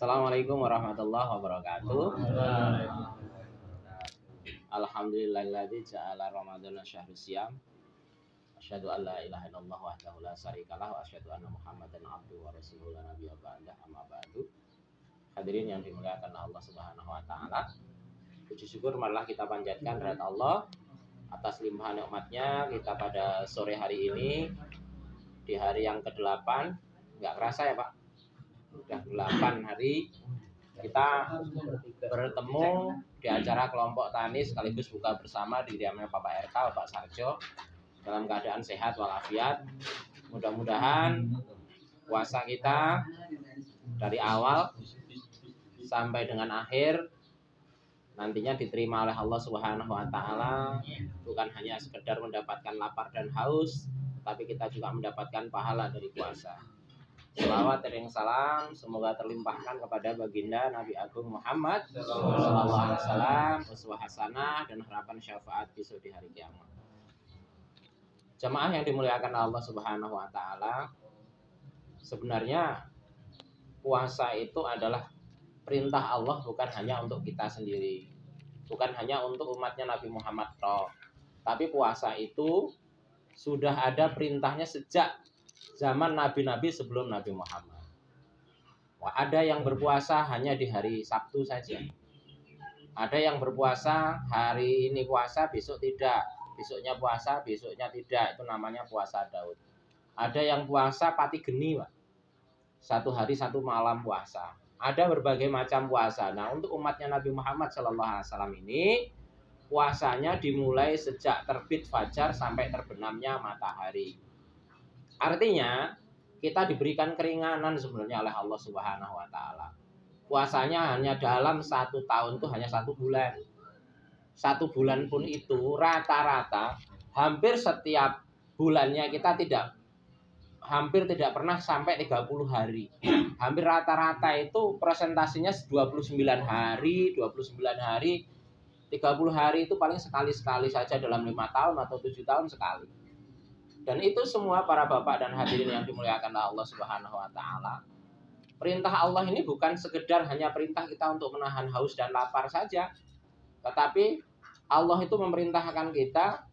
Assalamualaikum warahmatullahi wabarakatuh. Alhamdulillahilladzi ja'ala ramadhana syahrus syiyam. Asyhadu an la ilaha illallah wahdahu la syarikalah wa asyhadu anna Muhammadan abduhu wa rasuluhu la nabiyya ba'dah amma ba'du. Hadirin yang dimuliakan Allah Subhanahu wa taala. Puji syukur marilah kita panjatkan kehadirat Allah atas limpahan nikmatnya kita pada sore hari ini di hari yang ke-8. Enggak kerasa ya, Pak? Sudah 8 hari kita bertemu di acara kelompok tani sekaligus buka bersama di diamnya Bapak RK, Bapak Sarjo dalam keadaan sehat walafiat. Mudah-mudahan puasa kita dari awal sampai dengan akhir nantinya diterima oleh Allah Subhanahu wa taala, bukan hanya sekedar mendapatkan lapar dan haus, tapi kita juga mendapatkan pahala dari puasa. Shalawat dan salam semoga terlimpahkan kepada baginda Nabi Agung Muhammad sallallahu alaihi wasallam, uswah hasanah dan harapan syafaat besok di hari kiamat. Jamaah yang dimuliakan Allah Subhanahu wa taala, sebenarnya puasa itu adalah perintah Allah, bukan hanya untuk kita sendiri, bukan hanya untuk umatnya Nabi Muhammad tapi puasa itu sudah ada perintahnya sejak zaman nabi-nabi sebelum Nabi Muhammad. Ada yang berpuasa hanya di hari Sabtu saja. Ada yang berpuasa hari ini puasa, besok tidak. Besoknya puasa, besoknya tidak. Itu namanya puasa Daud. Ada yang puasa pati geni, Pak. 1 hari 1 malam puasa. Ada berbagai macam puasa. Nah, untuk umatnya Nabi Muhammad SAW ini, puasanya dimulai sejak terbit fajar sampai terbenamnya matahari. Artinya, kita diberikan keringanan sebenarnya oleh Allah Subhanahu wa taala. Puasanya hanya dalam 1 tahun itu hanya 1 bulan. 1 bulan pun itu rata-rata hampir setiap bulannya kita hampir tidak pernah sampai 30 hari. Hampir rata-rata itu presentasinya 29 hari, 30 hari itu paling sekali-sekali saja dalam 5 tahun atau 7 tahun sekali. Dan itu semua para bapak dan hadirin yang dimuliakan Allah Subhanahu wa taala. Perintah Allah ini bukan sekedar hanya perintah kita untuk menahan haus dan lapar saja. Tetapi Allah itu memerintahkan kita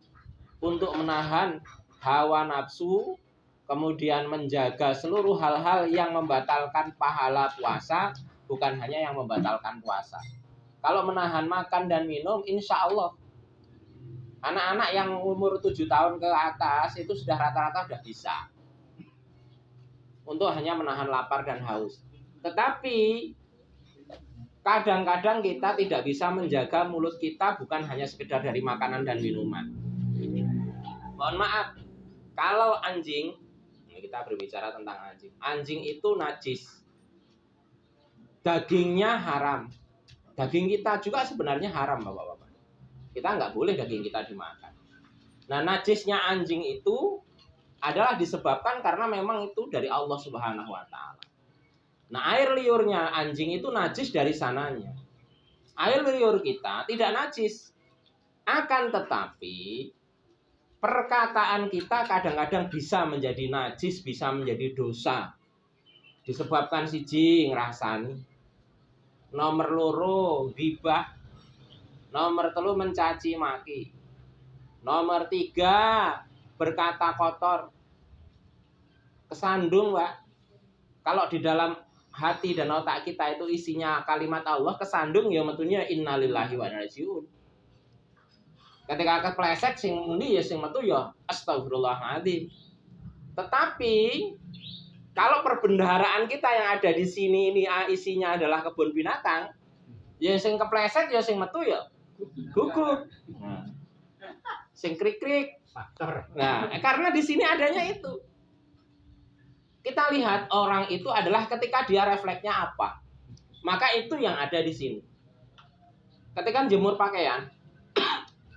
untuk menahan hawa nafsu, kemudian menjaga seluruh hal-hal yang membatalkan pahala puasa, bukan hanya yang membatalkan puasa. Kalau menahan makan dan minum, insya Allah anak-anak yang umur 7 tahun ke atas itu sudah rata-rata sudah bisa untuk hanya menahan lapar dan haus. Tetapi kadang-kadang kita tidak bisa menjaga mulut kita bukan hanya sekedar dari makanan dan minuman. Mohon maaf, kalau anjing, ini kita berbicara tentang anjing. Anjing itu najis. Dagingnya haram. Daging kita juga sebenarnya haram, Bapak-bapak. Kita nggak boleh daging kita dimakan. Nah, najisnya anjing itu adalah disebabkan karena memang itu dari Allah Subhanahu wa taala. Nah, air liurnya anjing itu najis dari sananya. Air liur kita tidak najis. Akan tetapi perkataan kita kadang-kadang bisa menjadi najis, bisa menjadi dosa. Disebabkan siji ngrasani, nomor loro ghibah, nomor 3 mencaci maki, nomor 3 berkata kotor, kesandung, Pak. Kalau di dalam hati dan otak kita itu isinya kalimat Allah, kesandung ya metunya innalillahi wa inna ilaihi raji'un. Ketika kepleset sing muni ya sing metu ya astagfirullahaladzim. Tetapi kalau perbendaharaan kita yang ada di sini ini isinya adalah kebun binatang, ya sing kepleset ya sing metu ya gugup. Sing krik-krik. Nah, karena di sini adanya itu. Kita lihat orang itu adalah ketika dia refleksnya apa. Maka itu yang ada di sini. Ketika jemur pakaian,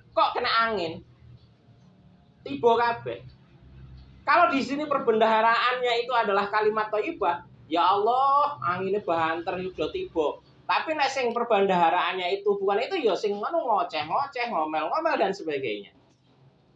kok kena angin? Tiba kabeh. Kalau di sini perbendaharaannya itu adalah kalimat thayyibah, ya Allah, anginnya banter udah tiba. Tapi nek sing perbendaharaannya itu bukan itu ya sing ngono ngoceh-ngoceh, ngomel-ngomel dan sebagainya.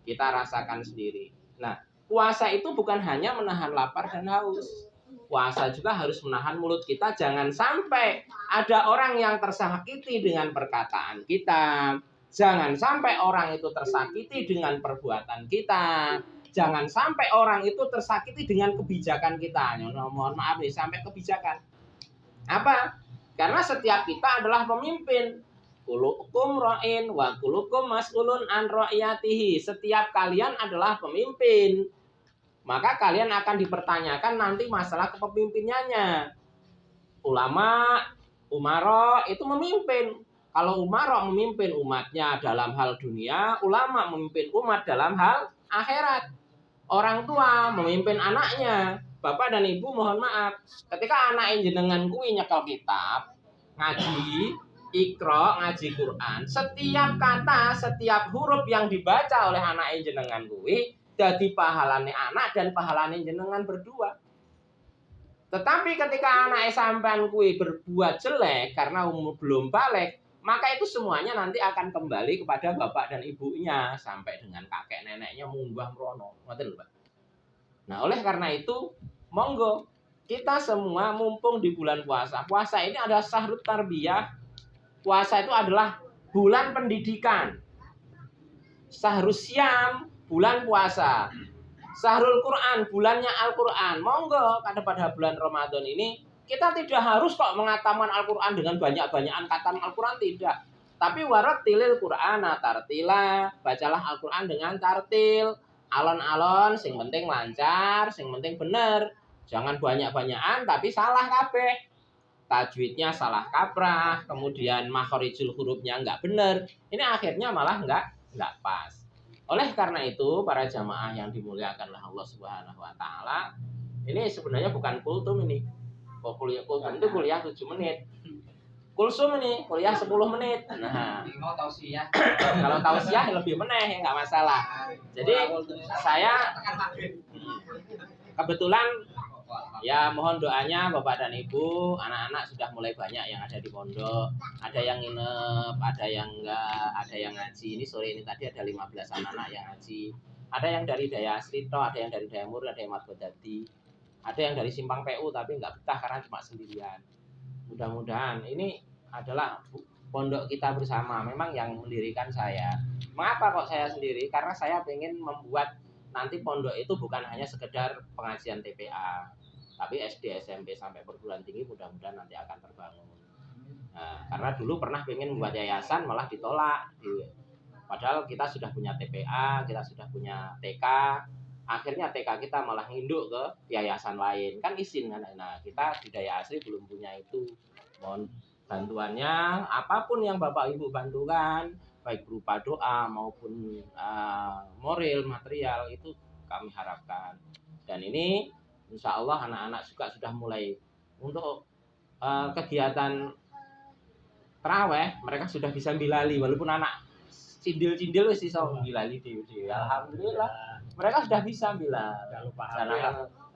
Kita rasakan sendiri. Nah, puasa itu bukan hanya menahan lapar dan haus. puasa juga harus menahan mulut kita. Jangan sampai ada orang yang tersakiti dengan perkataan kita. Jangan sampai orang itu tersakiti dengan perbuatan kita. Jangan sampai orang itu tersakiti dengan kebijakan kita. Mohon maaf nih, sampai kebijakan. Apa? Karena setiap kita adalah pemimpin. Kulukum ra'in wa kulukum mas'ulun an ra'iyatihi. Setiap kalian adalah pemimpin. Maka kalian akan dipertanyakan nanti masalah kepemimpinannya. Ulama, umaro itu memimpin. Kalau umaro memimpin umatnya dalam hal dunia, ulama memimpin umat dalam hal akhirat. Orang tua memimpin anaknya. Bapak dan ibu mohon maaf, ketika anak jenengan kuwi nyekel kitab, ngaji, Iqra, ngaji Quran, setiap kata, setiap huruf yang dibaca oleh anak jenengan kuwi jadi pahalane anak dan pahalane jenengan berdua. Tetapi ketika anak sampean kuwi berbuat jelek karena umur belum balik, maka itu semuanya nanti akan kembali kepada bapak dan ibunya sampai dengan kakek neneknya munggah mrono. Ngoten lho, Pak. Nah, oleh karena itu, monggo kita semua mumpung di bulan puasa. Puasa ini adalah syahrut tarbiyah. Puasa itu adalah bulan pendidikan. Syahrus syam, bulan puasa. Syahrul Quran, bulannya Al-Quran. Monggo pada bulan Ramadan ini kita tidak harus kok mengatakan Al-Quran dengan banyak-banyakan kata Al-Quran, tidak. Tapi warattilil Qur'ana tartila, bacalah Al-Quran dengan tartil, alon-alon, sing penting lancar, sing penting bener. Jangan banyak-banyakan tapi salah kabeh. Tajwidnya salah kaprah, kemudian makhorijul hurufnya enggak bener. Ini akhirnya malah enggak pas. Oleh karena itu, para jamaah yang dimuliakan oleh Allah Subhanahu wa taala, ini sebenarnya bukan kultum ini. Kultum itu kuliah 7 menit. Kulsum ini kuliah 10 menit. Nah, kalau tausiah lebih meneh, enggak masalah. Jadi saya kebetulan ya mohon doanya Bapak dan Ibu, anak-anak sudah mulai banyak yang ada di pondok, ada yang nginep, ada yang enggak, ada yang ngaji. Ini sore ini tadi ada 15 anak-anak yang ngaji. Ada yang dari Daya Asrito, ada yang dari Daya Mur, ada yang Madgodadi. Ada yang dari Simpang PU tapi enggak betah karena cuma sendirian. Mudah-mudahan ini adalah pondok kita bersama. Memang yang mendirikan saya. Mengapa kok saya sendiri? Karena saya ingin membuat nanti pondok itu bukan hanya sekedar pengajian TPA, tapi SD, SMP sampai perguruan tinggi mudah-mudahan nanti akan terbangun. Nah, karena dulu pernah pengen membuat yayasan malah ditolak. Padahal kita sudah punya TPA, kita sudah punya TK. Akhirnya TK kita malah nginduk ke yayasan lain. Kan izin kan. Nah, kita di Daya Asri belum punya itu. Mohon bantuannya, apapun yang Bapak Ibu bantukan, baik berupa doa maupun moral, material, itu kami harapkan. Dan ini insya Allah anak-anak juga sudah mulai untuk kegiatan terawih, mereka sudah bisa bilali, walaupun anak cindil-cindil wis iso bilali dhewe. Alhamdulillah mereka sudah bisa bilal.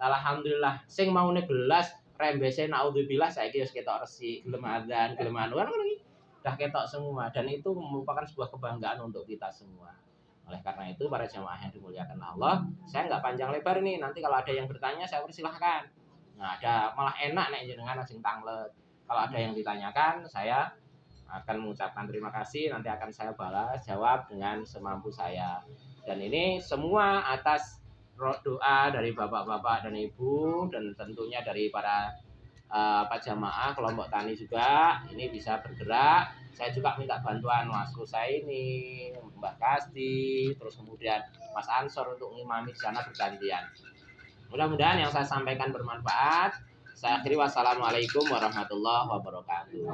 Alhamdulillah sing maune belas rembese naudzubillah saiki wis ketok resik, gelem adzan, gelem anu kan iki udah ketok semua, dan itu merupakan sebuah kebanggaan untuk kita semua. Oleh karena itu para jamaah yang dimuliakan Allah, saya nggak panjang lebar nih, nanti kalau ada yang bertanya saya persilahkan. Nah, ada malah enak nek jenengan sing tanglet. Kalau ada yang ditanyakan, saya akan mengucapkan terima kasih, nanti akan saya balas jawab dengan semampu saya. Dan ini semua atas doa dari bapak-bapak dan ibu, dan tentunya dari para jamaah kelompok tani juga ini bisa bergerak. Saya juga minta bantuan masku saya ini, Mbak Kasti, terus kemudian Mas Ansor untuk ngimami di sana bergantian. Mudah-mudahan yang saya sampaikan bermanfaat. Saya akhiri, wassalamualaikum warahmatullahi wabarakatuh.